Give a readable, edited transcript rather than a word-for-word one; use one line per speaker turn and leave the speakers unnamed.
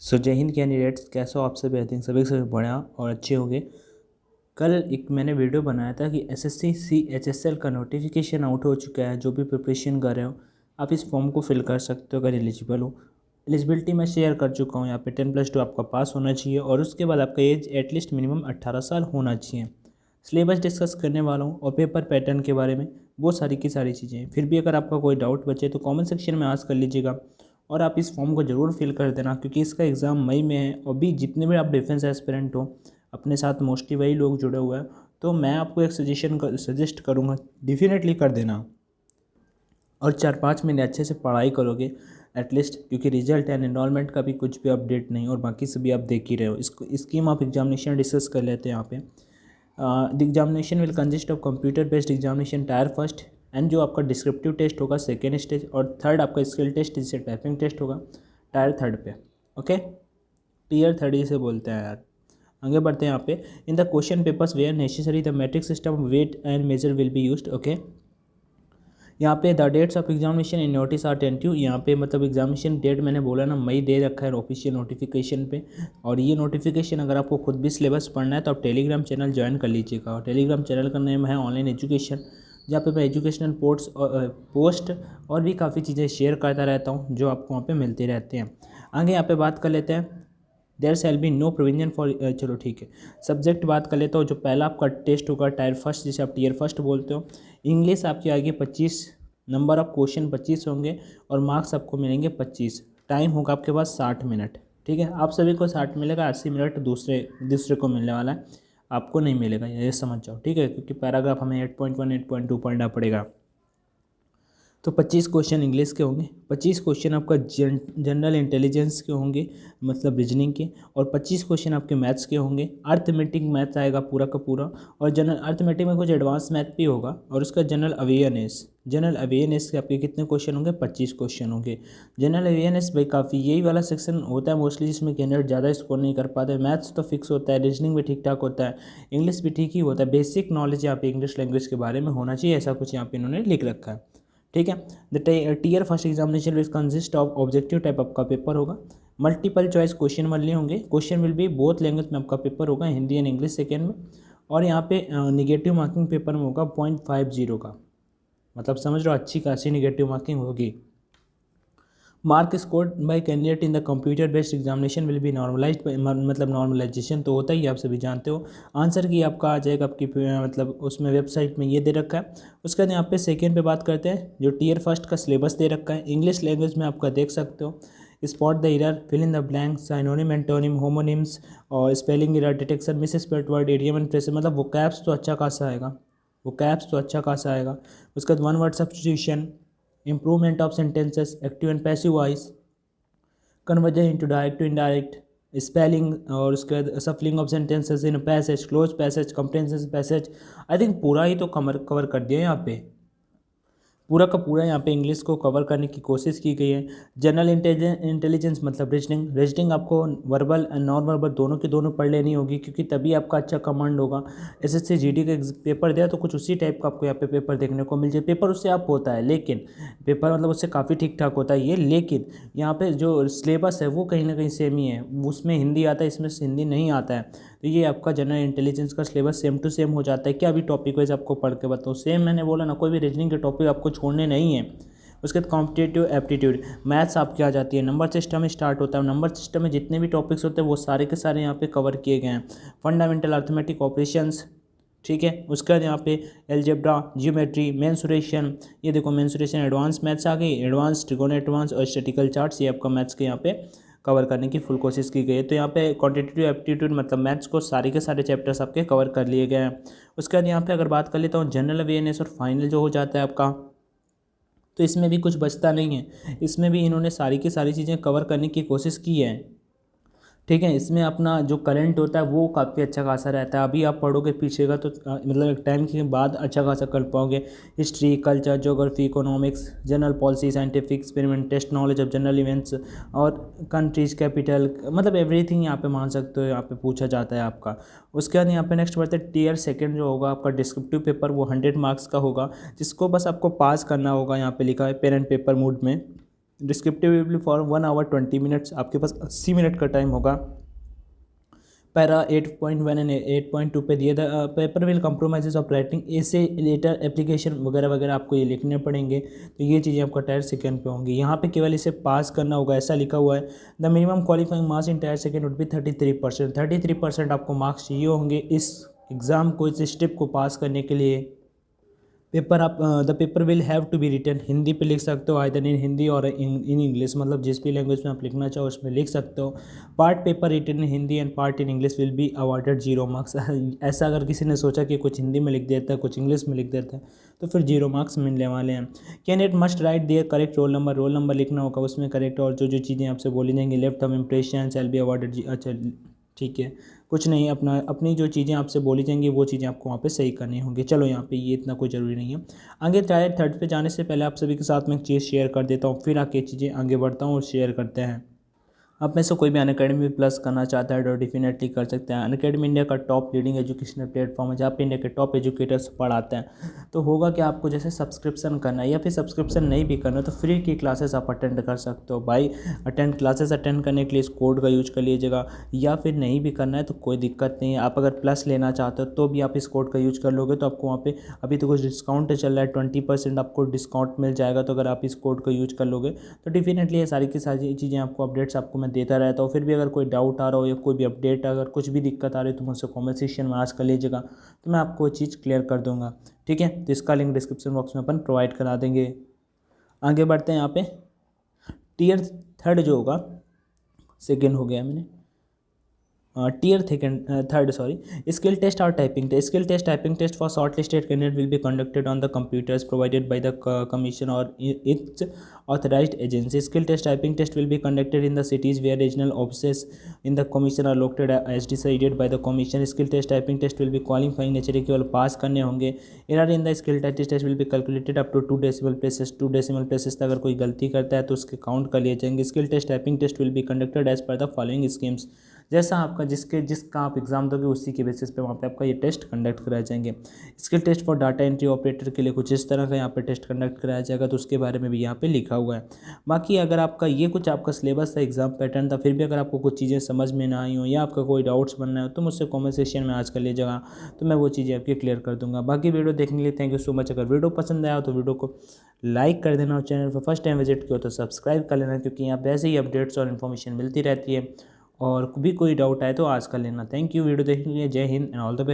जय हिंद कैंडिडेट्स, कैसे हो आप सभी। आई थिंक सभी से बढ़िया और अच्छे होंगे। कल एक मैंने वीडियो बनाया था कि एसएससी CHSL का नोटिफिकेशन आउट हो चुका है। जो भी प्रिपरेशन कर रहे हो आप इस फॉर्म को फिल कर सकते हो अगर एलिजिबल हो। एलिजिबिलिटी मैं शेयर कर चुका हूँ। यहाँ पे 10+2 आपका पास होना चाहिए और उसके बाद आपका एज एटलीस्ट मिनिमम 18 साल होना चाहिए। सिलेबस डिस्कस करने वाला हूँ और पेपर पैटर्न के बारे में वो सारी की सारी चीज़ें। फिर भी अगर आपका कोई डाउट बचे तो कमेंट सेक्शन में आस्क कर लीजिएगा और आप इस फॉर्म को ज़रूर फिल कर देना, क्योंकि इसका एग्ज़ाम मई में है। और भी जितने भी आप डिफेंस एस्पिरेंट हो, अपने साथ मोस्टली वही लोग जुड़े हुए हैं, तो मैं आपको एक सजेस्ट करूँगा, डेफिनेटली कर देना। और 4-5 महीने अच्छे से पढ़ाई करोगे एटलीस्ट, क्योंकि रिजल्ट एंड एनरोलमेंट का भी कुछ भी अपडेट नहीं और बाकी सभी आप देख ही रहे हो। इसको स्कीम ऑफ एग्जामिनेशन डिस्कस कर लेते हैं यहाँ पे। The examination will consist of computer based examination tier first, and जो आपका डिस्क्रिप्टिव टेस्ट होगा सेकेंड स्टेज, और थर्ड आपका स्किल टेस्ट जिसे टाइपिंग टेस्ट होगा टायर थर्ड पे। ओके, टीयर थर्ड इसे बोलते हैं यार। आगे बढ़ते हैं यहाँ पे। In the question papers where necessary the metric system weight and measure will be used. Okay, यहाँ पे the dates of examination in notice are tentative. यहाँ पे मतलब एग्जामिनेशन डेट मैंने बोला ना, मई दे रखा है ऑफिशियल नोटिफिकेशन पे। और ये नोटिफिकेशन अगर आपको खुद भी सिलेबस पढ़ना है तो आप टेलीग्राम चैनल ज्वाइन कर लीजिएगा। और टेलीग्राम चैनल का नेम है ऑनलाइन एजुकेशन, जहाँ पे मैं एजुकेशनल पोस्ट और भी काफ़ी चीज़ें शेयर करता रहता हूँ जो आपको वहाँ पे मिलते रहते हैं। आगे यहाँ पे बात कर लेते हैं। There shall be no provision for, चलो ठीक है। सब्जेक्ट बात कर लेता हूँ। जो पहला आपका टेस्ट होगा टायर फर्स्ट, जिसे आप टीयर फर्स्ट बोलते हो। इंग्लिश आपके आगे 25 नंबर ऑफ क्वेश्चन 25 होंगे और मार्क्स आपको मिलेंगे 25। टाइम होगा आपके पास 60 मिनट। ठीक है, आप सभी को 60 मिलेगा, 80 मिनट दूसरे दूसरे को मिलने वाला है, आपको नहीं मिलेगा, ये समझ जाओ। ठीक है, क्योंकि पैराग्राफ हमें 8.1 8.2 पढ़ना पड़ेगा। तो 25 क्वेश्चन इंग्लिश के होंगे, 25 क्वेश्चन आपका जनरल इंटेलिजेंस के होंगे, मतलब रीजनिंग के, और 25 क्वेश्चन आपके मैथ्स के होंगे। अर्थमेटिक मैथ्स आएगा पूरा का पूरा, और जनरल अर्थमेटिक में कुछ एडवांस मैथ भी होगा, और उसका जनरल अवेयरनेस के आपके कितने क्वेश्चन होंगे, 25 क्वेश्चन होंगे। जनरल अवेयरनेस भाई काफ़ी यही वाला सेक्शन होता है मोस्टली, जिसमें कैंडिडेट ज़्यादा स्कोर नहीं कर पाते। मैथ्स तो फिक्स होता है, रीजनिंग भी ठीक ठाक होता है, इंग्लिश भी ठीक ही होता है। बेसिक नॉलेज यहाँ पे इंग्लिश लैंग्वेज के बारे में होना चाहिए, ऐसा कुछ यहाँ पे इन्होंने लिख रखा है। ठीक है, the tier first examination will consist of objective type आपका पेपर होगा। मल्टीपल चॉइस क्वेश्चन वाले होंगे। Question will be both language में आपका पेपर होगा, हिंदी एंड इंग्लिश सेकेंड में। और यहाँ पे निगेटिव मार्किंग पेपर में होगा 0.50 का, मतलब समझ लो अच्छी खासी निगेटिव मार्किंग होगी। Mark scored by candidate in the computer based examination will be normalise, मतलब नॉर्मलाइजेशन तो होता ही आप सभी जानते हो। आंसर की आपका आ जाएगा आपकी मतलब उसमें वेबसाइट में ये दे रखा है। उसके बाद यहाँ पे सेकेंड पे बात करते हैं। जो टीयर फर्स्ट का सिलेबस दे रखा है इंग्लिश लैंग्वेज में आपका देख सकते हो। Spot the error, fill in the blank, synonym antonym homonyms, और spelling error detection, misspelled word, idiom and phrases, मतलब वो कैप्स तो अच्छा खासा आएगा, उसके बाद one word substitution, improvement of sentences, active and passive voice, conversion into direct to indirect, spelling, और उसके बाद shuffling of sentences in a passage, closed passage, comprehensive passage। I think पूरा ही तो कवर कर दिया यहाँ पे, पूरा का पूरा यहाँ पे इंग्लिश को कवर करने की कोशिश की गई है। जनरल इंटेलिजेंस मतलब रीजनिंग आपको वर्बल एंड नॉन वर्बल दोनों की दोनों पढ़ लेनी होगी, क्योंकि तभी आपका अच्छा कमांड होगा। एसएससी जीडी का पेपर दिया तो कुछ उसी टाइप का आपको यहाँ पे पेपर देखने को मिल जाए। पेपर उससे आप होता है, लेकिन पेपर मतलब उससे काफ़ी ठीक ठाक होता है ये, लेकिन यहाँ पे जो सिलेबस है वो कहीं ना कहीं सेम ही है। उसमें हिंदी आता है, इसमें हिंदी नहीं आता है। तो ये आपका जनरल इंटेलिजेंस का सिलेबस सेम टू सेम हो जाता है। क्या अभी टॉपिक वाइज आपको पढ़ के बताओ, सेम मैंने बोला ना, कोई भी रीजनिंग के टॉपिक आपको छोड़ने नहीं है। उसके बाद कॉम्पिटेटिव एप्टीट्यूड मैथ्स आपकी आ जाती है। नंबर सिस्टम में स्टार्ट होता है, नंबर सिस्टम में जितने भी टॉपिक्स होते हैं वो सारे के सारे यहाँ पे कवर किए गए हैं। फंडामेंटल अर्थमेटिक ऑपरेशंस, ठीक है। उसके बाद यहाँ पे एलजेब्रा, जियोमेट्री, मेंसुरेशन, ये देखो मेंसुरेशन, एडवांस मैथ्स आ गई, एडवांस ट्रिगोन एडवांस और स्टैटिकल चार्ट्स, ये आपका मैथ्स के यहाँ पे कवर करने की फुल कोशिश की गई है। तो यहाँ पे क्वांटिटेटिव एप्टीट्यूड मतलब मैथ्स को सारे के सारे चैप्टर्स आपके कवर कर लिए गए हैं। उसके बाद यहाँ पे अगर बात कर लेता हूँ जनरल अवेयरनेस और फाइनल जो हो जाता है आपका, तो इसमें भी कुछ बचता नहीं है। इसमें भी इन्होंने सारी की सारी चीज़ें कवर करने की कोशिश की है। ठीक है, इसमें अपना जो करंट होता है वो काफ़ी अच्छा खासा रहता है। अभी आप पढ़ोगे पीछे का तो मतलब एक टाइम के बाद अच्छा खासा कर पाओगे। History, culture, geography, economics, general policy, scientific experiment, test knowledge of general events और कंट्रीज कैपिटल, मतलब एवरीथिंग यहाँ पे मान सकते हो, यहाँ पे पूछा जाता है आपका। उसके बाद यहाँ पे नेक्स्ट बढ़ते हैं टीयर सेकेंड जो होगा आपका डिस्क्रिप्टिव पेपर, वो 100 मार्क्स का होगा, जिसको बस आपको पास करना होगा। यहाँ पे लिखा है पेन एंड पेपर मोड में। Descriptive will be for 1 hour 20 minutes, आपके पास 80 मिनट का टाइम होगा। पैरा 8.1 एंड 8.2 पे दिया था, paper will compromises of writing, ऐसे लेटर एप्लीकेशन वगैरह वगैरह आपको ये लिखने पड़ेंगे। तो ये चीज़ें आपका टायर सेकंड पे होंगी। यहाँ पे केवल इसे पास करना होगा, ऐसा लिखा हुआ है। The minimum qualifying marks in tyre second would be 33%। 33% आपको मार्क्स चाहिए होंगे इस एग्ज़ाम को, इस स्टेप को पास करने के लिए। पेपर आप the paper will have to be written, Hindi पे लिख सकते हो, आइदर इन हिंदी और इन इंग्लिश, मतलब जिस भी लैंग्वेज में आप लिखना चाहो उसमें लिख सकते हो। Part paper written in Hindi and part in English will be awarded 0 marks. ऐसा अगर किसी ने सोचा कि कुछ हिंदी में लिख देता है कुछ इंग्लिश में लिख देता है तो फिर 0 मार्क्स मिलने वाले हैं। Candidate must write their correct roll number लिखना होगा उसमें करेक्ट, और जो जो चीज़ें आपसे बोली जाएंगी, left thumb impression shall be awarded. अच्छा ठीक है, कुछ नहीं, अपनी जो चीज़ें आपसे बोली जाएंगी वो चीज़ें आपको वहाँ पे सही करनी होंगी। चलो यहाँ पे ये इतना कोई ज़रूरी नहीं है। आगे टायर थर्ड पे जाने से पहले आप सभी के साथ में एक चीज़ शेयर कर देता हूँ, फिर आके चीज़ें आगे बढ़ता हूँ और शेयर करते हैं। आप में से कोई भी अनअकैडमी प्लस करना चाहता है तो डेफिनेटली कर सकते हैं। अनअकैडमी इंडिया का टॉप लीडिंग एजुकेशनल प्लेटफॉर्म है जहाँ पे इंडिया के टॉप एजुकेटर्स पढ़ाते हैं। तो होगा कि आपको जैसे सब्सक्रिप्शन करना है या फिर सब्सक्रिप्शन नहीं भी करना तो फ्री की क्लासेस आप अटेंड कर सकते हो भाई। क्लासेस अटेंड करने के लिए इस कोड का यूज कर लीजिएगा, या फिर नहीं भी करना है तो कोई दिक्कत नहीं है। आप अगर प्लस लेना चाहते हो तो भी आप इस कोड का यूज कर लोगे तो आपको वहाँ पे अभी तो कुछ डिस्काउंट चल रहा है, 20% आपको डिस्काउंट मिल जाएगा। तो अगर आप इस कोड का यूज कर लोगे तो डेफिनेटली ये सारी की सारी चीज़ें आपको अपडेट्स आपको मैं देता रहता हूँ। फिर भी अगर कोई डाउट आ रहा हो या कोई भी अपडेट अगर कुछ भी दिक्कत आ रही है तो मुझसे कॉमेंट सेक्शन में आज कर लीजिएगा, तो मैं आपको वो चीज़ क्लियर कर दूंगा। ठीक है, तो इसका लिंक डिस्क्रिप्शन बॉक्स में अपन प्रोवाइड करा देंगे। आगे बढ़ते हैं। यहाँ पे टीयर थर्ड जो होगा, सेकेंड हो गया मैंने, tier third sorry, skill test और typing test. Skill test typing test for short listed candidate will be conducted on the computers provided by the commission और its authorized agency. Skill test typing test will be conducted in the cities where regional offices in the commission are located as decided by the commission. Skill test typing test will be qualifying nature केवल पास करने होंगे। error in the skill test will be calculated up to 2 decimal places। 2 decimal places तक अगर कोई गलती करता है तो उसके काउंट कर लिए जाएंगे। Skill test typing test will be conducted as per the following schemes. जैसा आपका जिसका आप एग्जाम दोगे उसी के बेसिस पे वहाँ पे आपका ये टेस्ट कंडक्ट कराए जाएंगे। Skill test for data entry operator के लिए कुछ इस तरह का यहाँ पे टेस्ट कंडक्ट कराया जाएगा, तो उसके बारे में भी यहाँ पे लिखा हुआ है। बाकी अगर आपका ये कुछ आपका सिलेबस था, एग्जाम पैटर्न था, फिर भी अगर आपको कुछ चीज़ें समझ में ना आई हो या आपका कोई डाउट्स बनना हो तो मुझसे कमेंट सेक्शन में आज कर लीजिएगा, तो मैं वो चीज़ें आपकी क्लियर कर दूंगा। बाकी वीडियो देखने के लिए थैंक यू सो मच। अगर वीडियो पसंद आया तो वीडियो को लाइक कर देना और चैनल पर फर्स्ट टाइम विजिट किया तो सब्सक्राइब कर लेना, क्योंकि यहाँ पे ऐसे ही अपडेट्स और इन्फॉर्मेशन मिलती रहती है। और भी कोई डाउट आए तो आज कर लेना। थैंक यू वीडियो देखने के लिए। जय Hind and all the best.